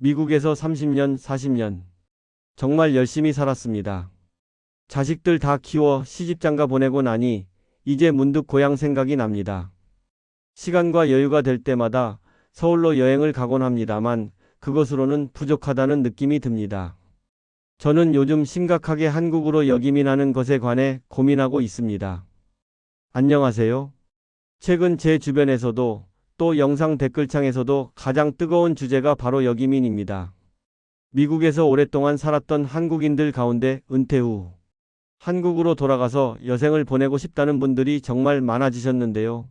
미국에서 30년, 40년. 정말 열심히 살았습니다. 자식들 다 키워 시집장가 보내고 나니 이제 문득 고향 생각이 납니다. 시간과 여유가 될 때마다 서울로 여행을 가곤 합니다만 그것으로는 부족하다는 느낌이 듭니다. 저는 요즘 심각하게 한국으로 역이민하는 것에 관해 고민하고 있습니다. 안녕하세요. 최근 제 주변에서도 또 영상 댓글창에서도 가장 뜨거운 주제가 바로 역이민입니다. 미국에서 오랫동안 살았던 한국인들 가운데 은퇴 후 한국으로 돌아가서 여생을 보내고 싶다는 분들이 정말 많아지셨는데요.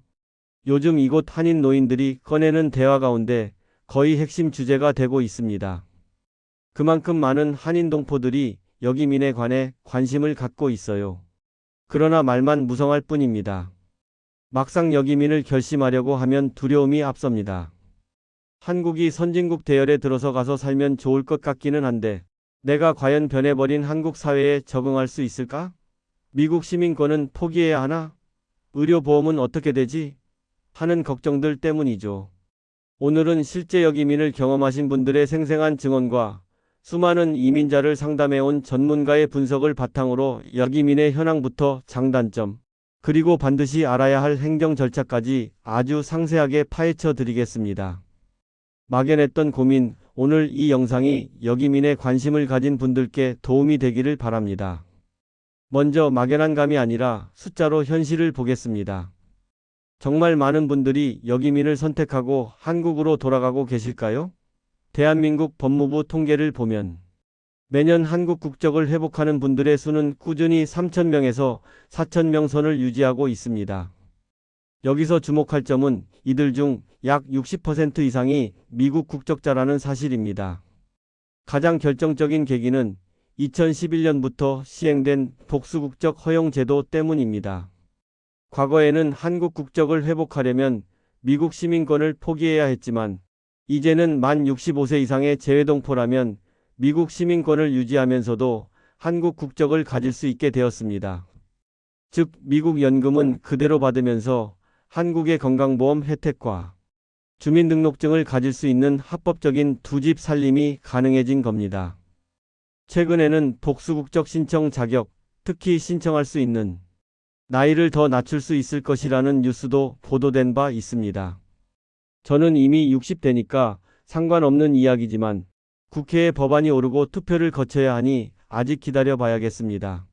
요즘 이곳 한인 노인들이 꺼내는 대화 가운데 거의 핵심 주제가 되고 있습니다. 그만큼 많은 한인 동포들이 역이민에 관해 관심을 갖고 있어요. 그러나 말만 무성할 뿐입니다. 막상 역이민을 결심하려고 하면 두려움이 앞섭니다. 한국이 선진국 대열에 들어서 가서 살면 좋을 것 같기는 한데 내가 과연 변해버린 한국 사회에 적응할 수 있을까? 미국 시민권은 포기해야 하나? 의료보험은 어떻게 되지? 하는 걱정들 때문이죠. 오늘은 실제 역이민을 경험하신 분들의 생생한 증언과 수많은 이민자를 상담해온 전문가의 분석을 바탕으로 역이민의 현황부터 장단점, 그리고 반드시 알아야 할 행정 절차까지 아주 상세하게 파헤쳐 드리겠습니다. 막연했던 고민, 오늘 이 영상이 역이민에 관심을 가진 분들께 도움이 되기를 바랍니다. 먼저 막연한 감이 아니라 숫자로 현실을 보겠습니다. 정말 많은 분들이 역이민을 선택하고 한국으로 돌아가고 계실까요? 대한민국 법무부 통계를 보면 매년 한국 국적을 회복하는 분들의 수는 꾸준히 3,000명에서 4,000명 선을 유지하고 있습니다. 여기서 주목할 점은 이들 중 약 60% 이상이 미국 국적자라는 사실입니다. 가장 결정적인 계기는 2011년부터 시행된 복수국적 허용 제도 때문입니다. 과거에는 한국 국적을 회복하려면 미국 시민권을 포기해야 했지만 이제는 만 65세 이상의 재외동포라면 미국 시민권을 유지하면서도 한국 국적을 가질 수 있게 되었습니다. 즉, 미국 연금은 그대로 받으면서 한국의 건강보험 혜택과 주민등록증을 가질 수 있는 합법적인 두 집 살림이 가능해진 겁니다. 최근에는 복수국적 신청 자격, 특히 신청할 수 있는 나이를 더 낮출 수 있을 것이라는 뉴스도 보도된 바 있습니다. 저는 이미 60대니까 상관없는 이야기지만 국회에 법안이 오르고 투표를 거쳐야 하니 아직 기다려 봐야겠습니다.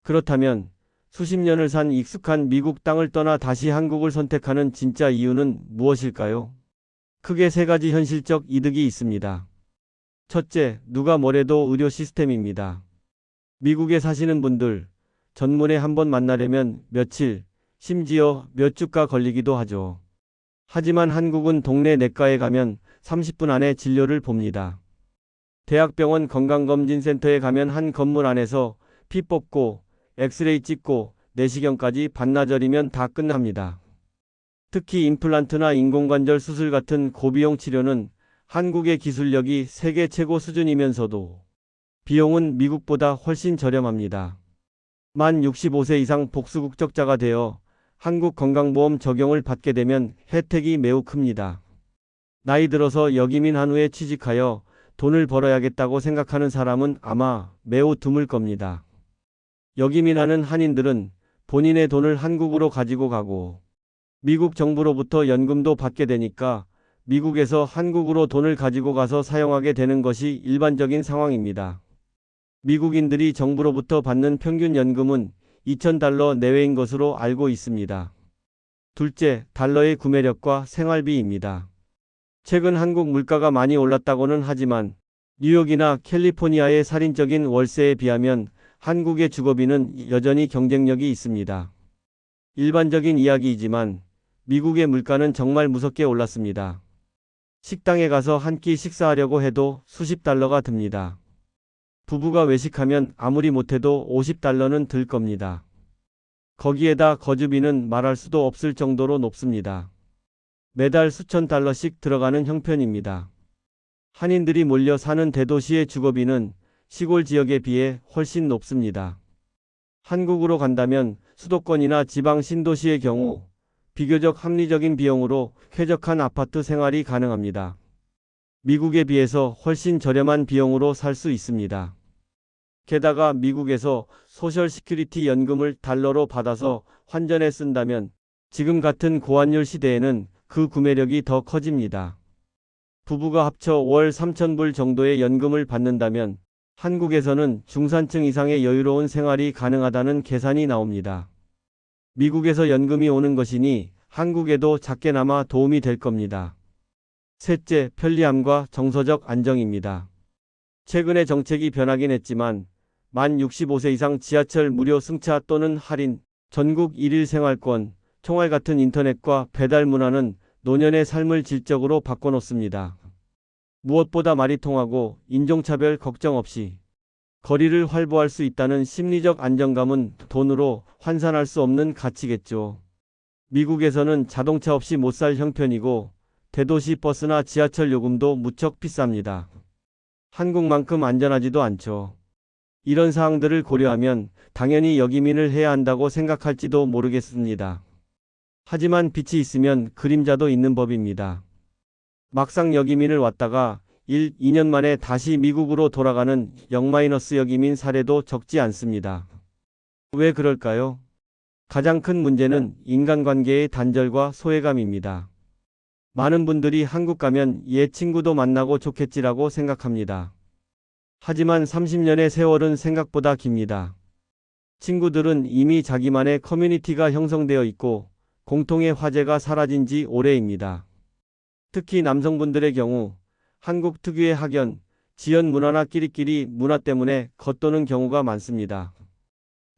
그렇다면 수십 년을 산 익숙한 미국 땅을 떠나 다시 한국을 선택하는 진짜 이유는 무엇일까요? 크게 세 가지 현실적 이득이 있습니다. 첫째, 누가 뭐래도 의료 시스템입니다. 미국에 사시는 분들, 전문에 한번 만나려면 며칠, 심지어 몇 주가 걸리기도 하죠. 하지만 한국은 동네 내과에 가면 30분 안에 진료를 봅니다. 대학병원 건강검진센터에 가면 한 건물 안에서 피 뽑고 엑스레이 찍고 내시경까지 반나절이면 다 끝납니다. 특히 임플란트나 인공관절 수술 같은 고비용 치료는 한국의 기술력이 세계 최고 수준이면서도 비용은 미국보다 훨씬 저렴합니다. 만 65세 이상 복수국적자가 되어 한국 건강보험 적용을 받게 되면 혜택이 매우 큽니다. 나이 들어서 역이민한 후에 취직하여 돈을 벌어야겠다고 생각하는 사람은 아마 매우 드물 겁니다. 역이민하는 한인들은 본인의 돈을 한국으로 가지고 가고 미국 정부로부터 연금도 받게 되니까 미국에서 한국으로 돈을 가지고 가서 사용하게 되는 것이 일반적인 상황입니다. 미국인들이 정부로부터 받는 평균 연금은 $2,000 내외인 것으로 알고 있습니다. 둘째, 달러의 구매력과 생활비입니다. 최근 한국 물가가 많이 올랐다고는 하지만 뉴욕이나 캘리포니아의 살인적인 월세에 비하면 한국의 주거비는 여전히 경쟁력이 있습니다. 일반적인 이야기이지만 미국의 물가는 정말 무섭게 올랐습니다. 식당에 가서 한 끼 식사하려고 해도 수십 달러가 듭니다. 부부가 외식하면 아무리 못해도 $50는 들 겁니다. 거기에다 거주비는 말할 수도 없을 정도로 높습니다. 매달 수천 달러씩 들어가는 형편입니다. 한인들이 몰려 사는 대도시의 주거비는 시골 지역에 비해 훨씬 높습니다. 한국으로 간다면 수도권이나 지방 신도시의 경우 비교적 합리적인 비용으로 쾌적한 아파트 생활이 가능합니다. 미국에 비해서 훨씬 저렴한 비용으로 살 수 있습니다. 게다가 미국에서 소셜 시큐리티 연금을 달러로 받아서 환전에 쓴다면 지금 같은 고환율 시대에는 그 구매력이 더 커집니다. 부부가 합쳐 월 3,000불 정도의 연금을 받는다면 한국에서는 중산층 이상의 여유로운 생활이 가능하다는 계산이 나옵니다. 미국에서 연금이 오는 것이니 한국에도 작게나마 도움이 될 겁니다. 셋째, 편리함과 정서적 안정입니다. 최근에 정책이 변하긴 했지만 만 65세 이상 지하철 무료 승차 또는 할인, 전국 1일 생활권, 총알 같은 인터넷과 배달 문화는 노년의 삶을 질적으로 바꿔놓습니다. 무엇보다 말이 통하고 인종차별 걱정 없이 거리를 활보할 수 있다는 심리적 안정감은 돈으로 환산할 수 없는 가치겠죠. 미국에서는 자동차 없이 못 살 형편이고 대도시 버스나 지하철 요금도 무척 비쌉니다. 한국만큼 안전하지도 않죠. 이런 사항들을 고려하면 당연히 역이민을 해야 한다고 생각할지도 모르겠습니다. 하지만 빛이 있으면 그림자도 있는 법입니다. 막상 역이민을 왔다가 1, 2년 만에 다시 미국으로 돌아가는 영- 역이민 사례도 적지 않습니다. 왜 그럴까요? 가장 큰 문제는 인간관계의 단절과 소외감입니다. 많은 분들이 한국 가면 옛 친구도 만나고 좋겠지라고 생각합니다. 하지만 30년의 세월은 생각보다 깁니다. 친구들은 이미 자기만의 커뮤니티가 형성되어 있고 공통의 화제가 사라진 지 오래입니다. 특히 남성분들의 경우 한국 특유의 학연, 지연 문화나 끼리끼리 문화 때문에 겉도는 경우가 많습니다.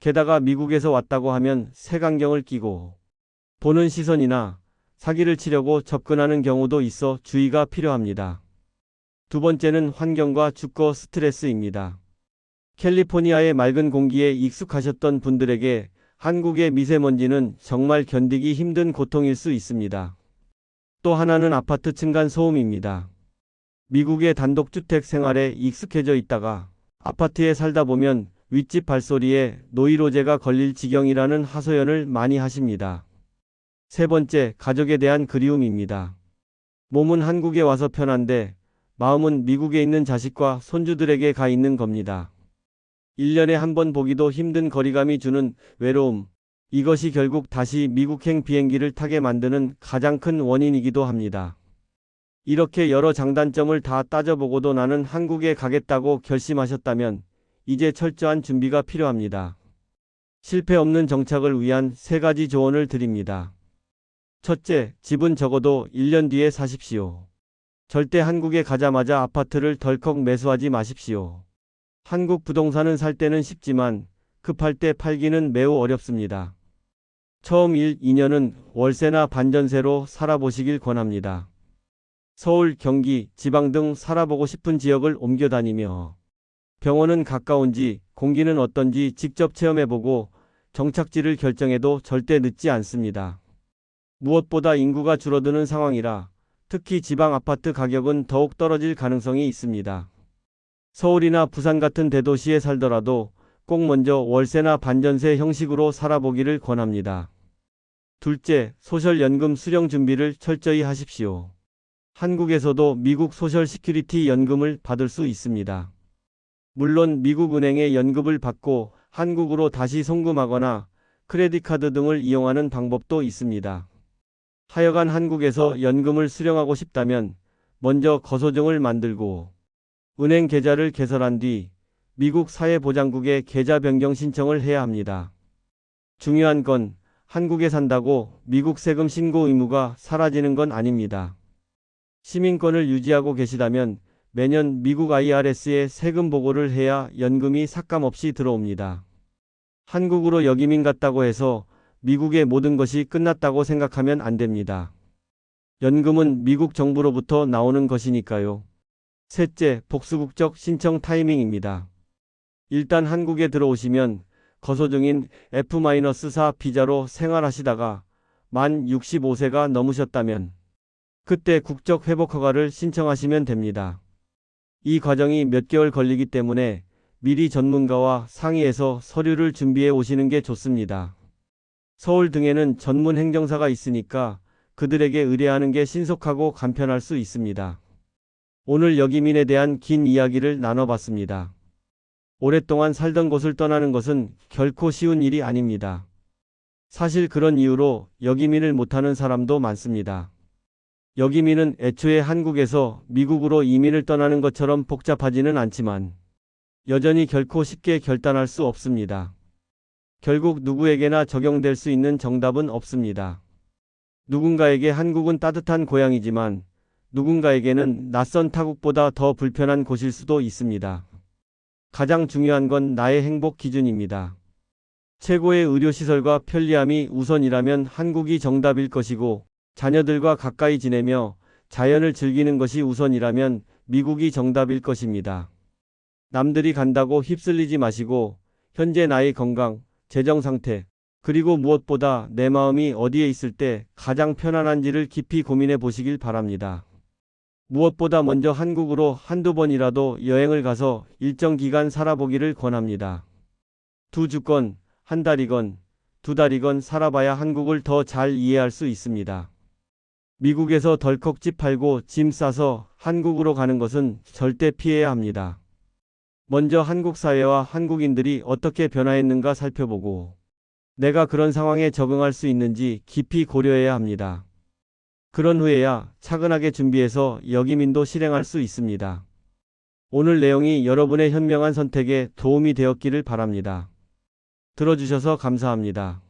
게다가 미국에서 왔다고 하면 색안경을 끼고 보는 시선이나 사기를 치려고 접근하는 경우도 있어 주의가 필요합니다. 두 번째는 환경과 주거 스트레스입니다. 캘리포니아의 맑은 공기에 익숙하셨던 분들에게 한국의 미세먼지는 정말 견디기 힘든 고통일 수 있습니다. 또 하나는 아파트 층간 소음입니다. 미국의 단독주택 생활에 익숙해져 있다가 아파트에 살다 보면 윗집 발소리에 노이로제가 걸릴 지경이라는 하소연을 많이 하십니다. 세 번째, 가족에 대한 그리움입니다. 몸은 한국에 와서 편한데 마음은 미국에 있는 자식과 손주들에게 가 있는 겁니다. 1년에 한 번 보기도 힘든 거리감이 주는 외로움. 이것이 결국 다시 미국행 비행기를 타게 만드는 가장 큰 원인이기도 합니다. 이렇게 여러 장단점을 다 따져보고도 나는 한국에 가겠다고 결심하셨다면 이제 철저한 준비가 필요합니다. 실패 없는 정착을 위한 3가지 조언을 드립니다. 첫째, 집은 적어도 1년 뒤에 사십시오. 절대 한국에 가자마자 아파트를 덜컥 매수하지 마십시오. 한국 부동산은 살 때는 쉽지만 급할 때 팔기는 매우 어렵습니다. 처음 1, 2년은 월세나 반전세로 살아보시길 권합니다. 서울, 경기, 지방 등 살아보고 싶은 지역을 옮겨 다니며 병원은 가까운지 공기는 어떤지 직접 체험해보고 정착지를 결정해도 절대 늦지 않습니다. 무엇보다 인구가 줄어드는 상황이라 특히 지방 아파트 가격은 더욱 떨어질 가능성이 있습니다. 서울이나 부산 같은 대도시에 살더라도 꼭 먼저 월세나 반전세 형식으로 살아보기를 권합니다. 둘째, 소셜연금 수령 준비를 철저히 하십시오. 한국에서도 미국 소셜 시큐리티 연금을 받을 수 있습니다. 물론 미국 은행에 연금을 받고 한국으로 다시 송금하거나 크레딧 카드 등을 이용하는 방법도 있습니다. 하여간 한국에서 연금을 수령하고 싶다면 먼저 거소증을 만들고 은행 계좌를 개설한 뒤 미국 사회보장국에 계좌 변경 신청을 해야 합니다. 중요한 건 한국에 산다고 미국 세금 신고 의무가 사라지는 건 아닙니다. 시민권을 유지하고 계시다면 매년 미국 IRS에 세금 보고를 해야 연금이 삭감 없이 들어옵니다. 한국으로 역이민 갔다고 해서 미국의 모든 것이 끝났다고 생각하면 안 됩니다. 연금은 미국 정부로부터 나오는 것이니까요. 셋째, 복수국적 신청 타이밍입니다. 일단 한국에 들어오시면 거소증인 F-4 비자로 생활하시다가 만 65세가 넘으셨다면 그때 국적 회복 허가를 신청하시면 됩니다. 이 과정이 몇 개월 걸리기 때문에 미리 전문가와 상의해서 서류를 준비해 오시는 게 좋습니다. 서울 등에는 전문 행정사가 있으니까 그들에게 의뢰하는 게 신속하고 간편할 수 있습니다. 오늘 여기민에 대한 긴 이야기를 나눠봤습니다. 오랫동안 살던 곳을 떠나는 것은 결코 쉬운 일이 아닙니다. 사실 그런 이유로 여기민을 못하는 사람도 많습니다. 여기민은 애초에 한국에서 미국으로 이민을 떠나는 것처럼 복잡하지는 않지만 여전히 결코 쉽게 결단할 수 없습니다. 결국 누구에게나 적용될 수 있는 정답은 없습니다. 누군가에게 한국은 따뜻한 고향이지만 누군가에게는 낯선 타국보다 더 불편한 곳일 수도 있습니다. 가장 중요한 건 나의 행복 기준입니다. 최고의 의료시설과 편리함이 우선이라면 한국이 정답일 것이고, 자녀들과 가까이 지내며 자연을 즐기는 것이 우선이라면 미국이 정답일 것입니다. 남들이 간다고 휩쓸리지 마시고 현재 나의 건강, 재정 상태, 그리고 무엇보다 내 마음이 어디에 있을 때 가장 편안한지를 깊이 고민해 보시길 바랍니다. 무엇보다 먼저 한국으로 한두 번이라도 여행을 가서 일정 기간 살아보기를 권합니다. 두 주건, 한 달이건, 두 달이건 살아봐야 한국을 더 잘 이해할 수 있습니다. 미국에서 덜컥 집 팔고 짐 싸서 한국으로 가는 것은 절대 피해야 합니다. 먼저 한국 사회와 한국인들이 어떻게 변화했는가 살펴보고 내가 그런 상황에 적응할 수 있는지 깊이 고려해야 합니다. 그런 후에야 차근하게 준비해서 여기민도 실행할 수 있습니다. 오늘 내용이 여러분의 현명한 선택에 도움이 되었기를 바랍니다. 들어주셔서 감사합니다.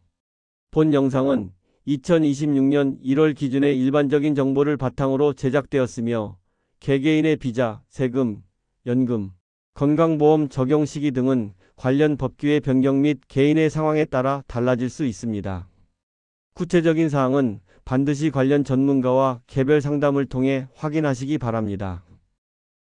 본 영상은 2026년 1월 기준의 일반적인 정보를 바탕으로 제작되었으며 개개인의 비자, 세금, 연금, 건강보험 적용 시기 등은 관련 법규의 변경 및 개인의 상황에 따라 달라질 수 있습니다. 구체적인 사항은 반드시 관련 전문가와 개별 상담을 통해 확인하시기 바랍니다.